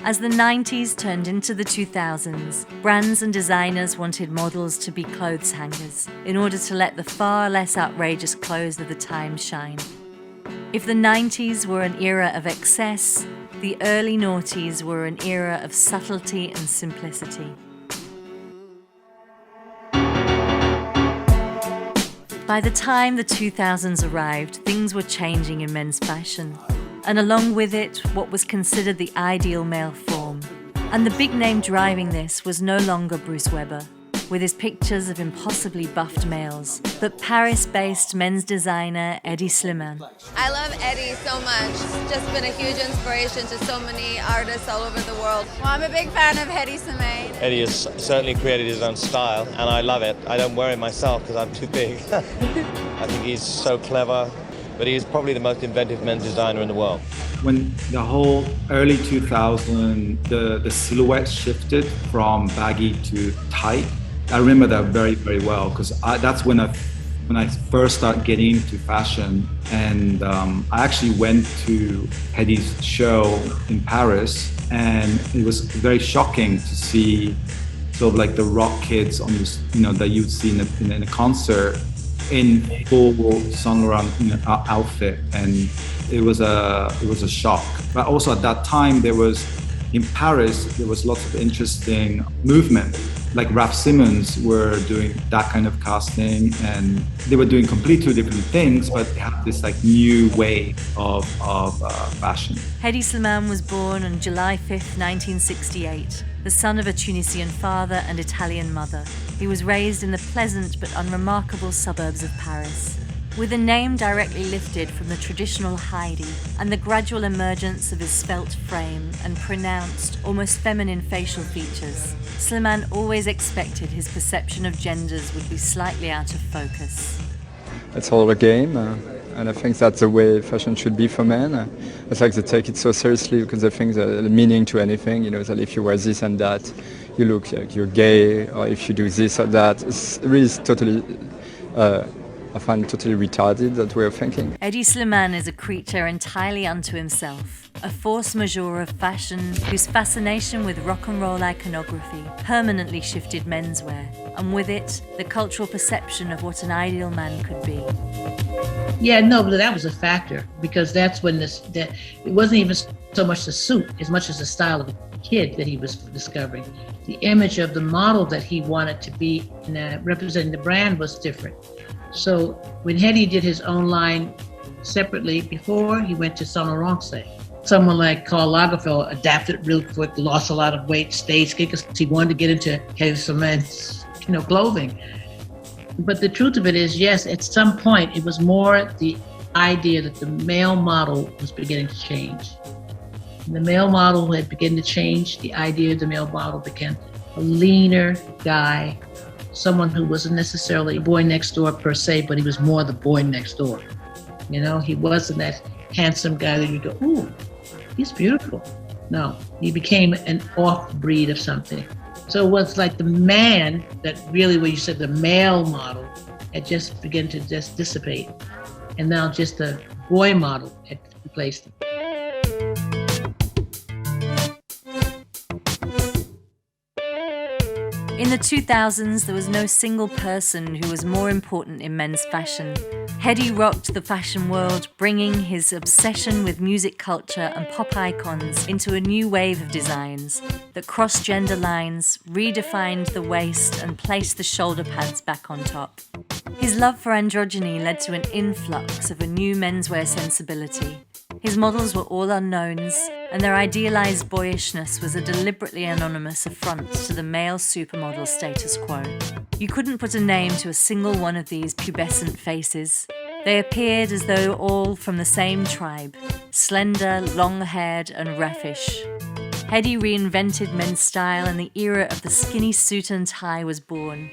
As the 90s turned into the 2000s, brands and designers wanted models to be clothes hangers in order to let the far less outrageous clothes of the time shine. If the 90s were an era of excess, the early noughties were an era of subtlety and simplicity. By the time the 2000s arrived, things were changing in men's fashion, and along with it, what was considered the ideal male form. And the big name driving this was no longer Bruce Weber, with his pictures of impossibly buffed males, but Paris-based men's designer Hedi Slimane. I love Hedi so much. He's just been a huge inspiration to so many artists all over the world. Well, I'm a big fan of Hedi Slimane. Hedi has certainly created his own style, and I love it. I don't wear it myself because I'm too big. I think he's so clever, but he's probably the most inventive men's designer in the world. When the whole early 2000s, the silhouette shifted from baggy to tight, I remember that very, very well because that's when I first started getting into fashion, and I actually went to Hedi's show in Paris, and it was very shocking to see sort of like the rock kids on this, that you'd see in a concert in full Saint Laurent outfit, and it was a shock. But also at that time, in Paris there was lots of interesting movement. Like Raf Simons were doing that kind of casting, and they were doing completely different things, but they had this like new way of fashion. Hedi Slimane was born on July 5th, 1968, the son of a Tunisian father and Italian mother. He was raised in the pleasant but unremarkable suburbs of Paris. With a name directly lifted from the traditional Hedi and the gradual emergence of his svelte frame and pronounced, almost feminine facial features, Slimane always expected his perception of genders would be slightly out of focus. It's all a game, and I think that's the way fashion should be for men. I think they take it so seriously because they think the meaning to anything, that if you wear this and that, you look like you're gay, or if you do this or that. It's really totally... I find it totally retarded, that way of thinking. Hedi Slimane is a creature entirely unto himself, a force majeure of fashion whose fascination with rock and roll iconography permanently shifted menswear, and with it, the cultural perception of what an ideal man could be. Yeah, no, but that was a factor, because that's when it wasn't even so much the suit as much as the style of the kid that he was discovering. The image of the model that he wanted to be representing the brand was different. So when Hedi did his own line separately before, he went to Saint Laurent. Someone like Karl Lagerfeld adapted real quick, lost a lot of weight, stayed skinny because he wanted to get into Hedi Slimane's, clothing. But the truth of it is, yes, at some point, it was more the idea that the male model was beginning to change. The male model had begun to change. The idea of the male model became a leaner guy, someone who wasn't necessarily a boy next door per se, but he was more the boy next door. He wasn't that handsome guy that you go, ooh, he's beautiful. No, he became an off-breed of something. So it was like the man that really, when you said the male model, had just begun to just dissipate. And now just the boy model had replaced him. In the 2000s, there was no single person who was more important in men's fashion. Hedi rocked the fashion world, bringing his obsession with music culture and pop icons into a new wave of designs that crossed gender lines, redefined the waist, and placed the shoulder pads back on top. His love for androgyny led to an influx of a new menswear sensibility. His models were all unknowns, and their idealized boyishness was a deliberately anonymous affront to the male supermodel status quo. You couldn't put a name to a single one of these pubescent faces. They appeared as though all from the same tribe, slender, long-haired, and raffish. Hedi reinvented men's style, and the era of the skinny suit and tie was born.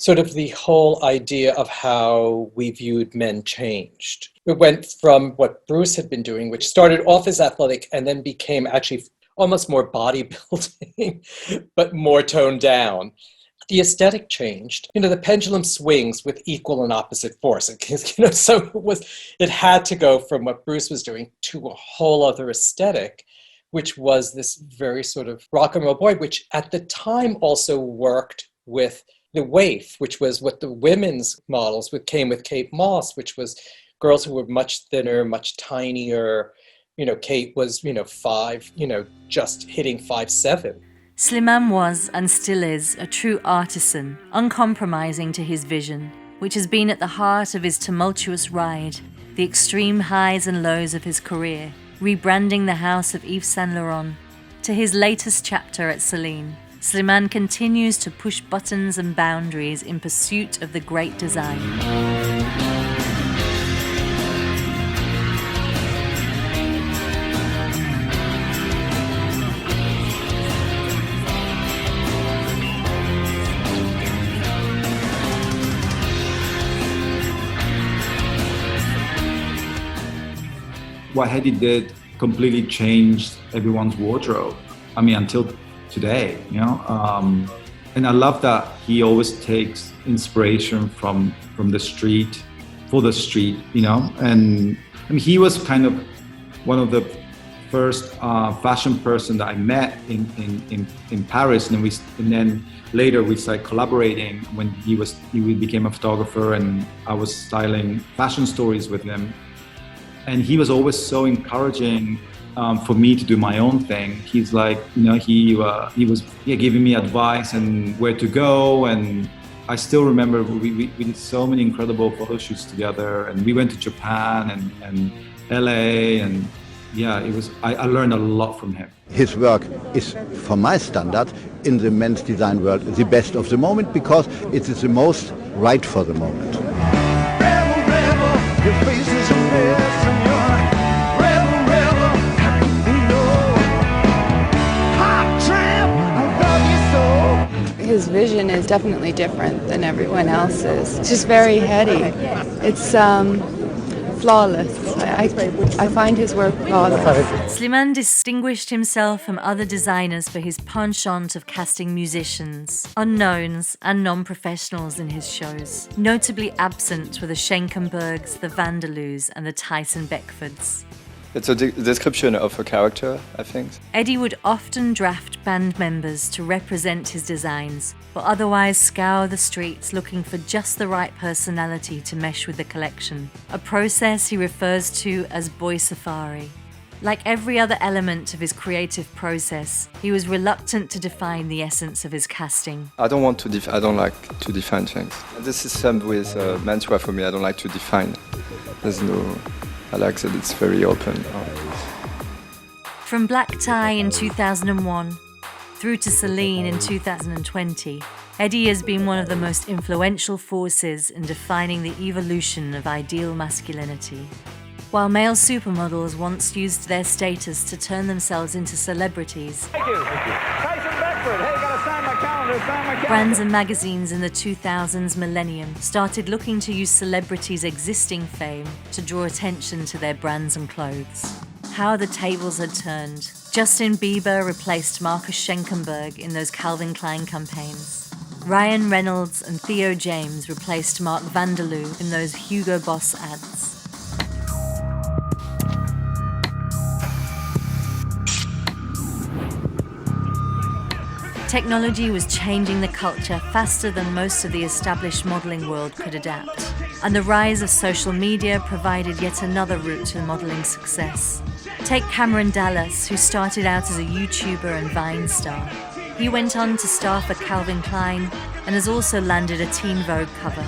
sort of the whole idea of how we viewed men changed. It went from what Bruce had been doing, which started off as athletic and then became actually almost more bodybuilding, but more toned down. The aesthetic changed. The pendulum swings with equal and opposite force. So it had to go from what Bruce was doing to a whole other aesthetic, which was this very sort of rock and roll boy, which at the time also worked with the waif, which was what the women's models came with Kate Moss, which was girls who were much thinner, much tinier. Kate was, 5, just hitting 5'7". Slimane was, and still is, a true artisan, uncompromising to his vision, which has been at the heart of his tumultuous ride, the extreme highs and lows of his career, rebranding the house of Yves Saint Laurent. To his latest chapter at Celine, Slimane continues to push buttons and boundaries in pursuit of the great design. What Hedi did completely changed everyone's wardrobe. Until today, and I love that he always takes inspiration from the street, for the street, and he was kind of one of the first fashion person that I met in Paris, and then later we started collaborating when he became a photographer, and I was styling fashion stories with him. And he was always so encouraging for me to do my own thing. He's like, he was giving me advice and where to go. And I still remember we did so many incredible photo shoots together. And we went to Japan and LA. And I learned a lot from him. His work is, for my standard, in the men's design world, the best of the moment because it is the most right for the moment. Rebel, rebel, your face is a mess. His vision is definitely different than everyone else's. It's just very heady. It's flawless. I find his work flawless. Slimane distinguished himself from other designers for his penchant of casting musicians, unknowns and non-professionals in his shows. Notably absent were the Schenkenbergs, the Vandaloos and the Tyson Beckfords. It's a description of a character, I think. Hedi would often draft band members to represent his designs, or otherwise scour the streets looking for just the right personality to mesh with the collection, a process he refers to as boy safari. Like every other element of his creative process, he was reluctant to define the essence of his casting. I don't like to define things. This is same with menswear for me. I don't like to define. I like that it's very open. From Black Tie in 2001 through to Celine in 2020, Hedi has been one of the most influential forces in defining the evolution of ideal masculinity. While male supermodels once used their status to turn themselves into celebrities, Thank you. Tyson Beckford, hey, gotta sign my calendar, brands and magazines in the 2000s millennium started looking to use celebrities' existing fame to draw attention to their brands and clothes. How the tables had turned. Justin Bieber replaced Marcus Schenkenberg in those Calvin Klein campaigns. Ryan Reynolds and Theo James replaced Mark Vanderloo in those Hugo Boss ads. Technology was changing the culture faster than most of the established modelling world could adapt, and the rise of social media provided yet another route to modelling success. Take Cameron Dallas, who started out as a YouTuber and Vine star. He went on to star for Calvin Klein and has also landed a Teen Vogue cover.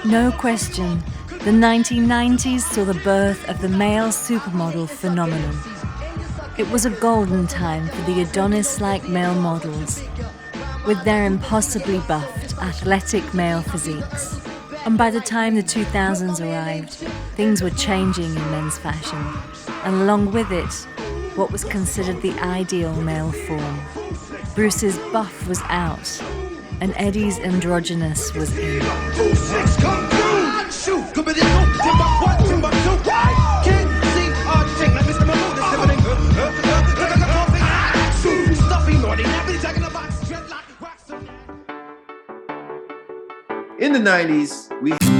No question, the 1990s saw the birth of the male supermodel phenomenon. It was a golden time for the Adonis-like male models, with their impossibly buffed, athletic male physiques. And by the time the 2000s arrived, things were changing in men's fashion, and along with it, what was considered the ideal male form. Bruce's buff was out, and Hedi's androgynous was in. In the 90s, we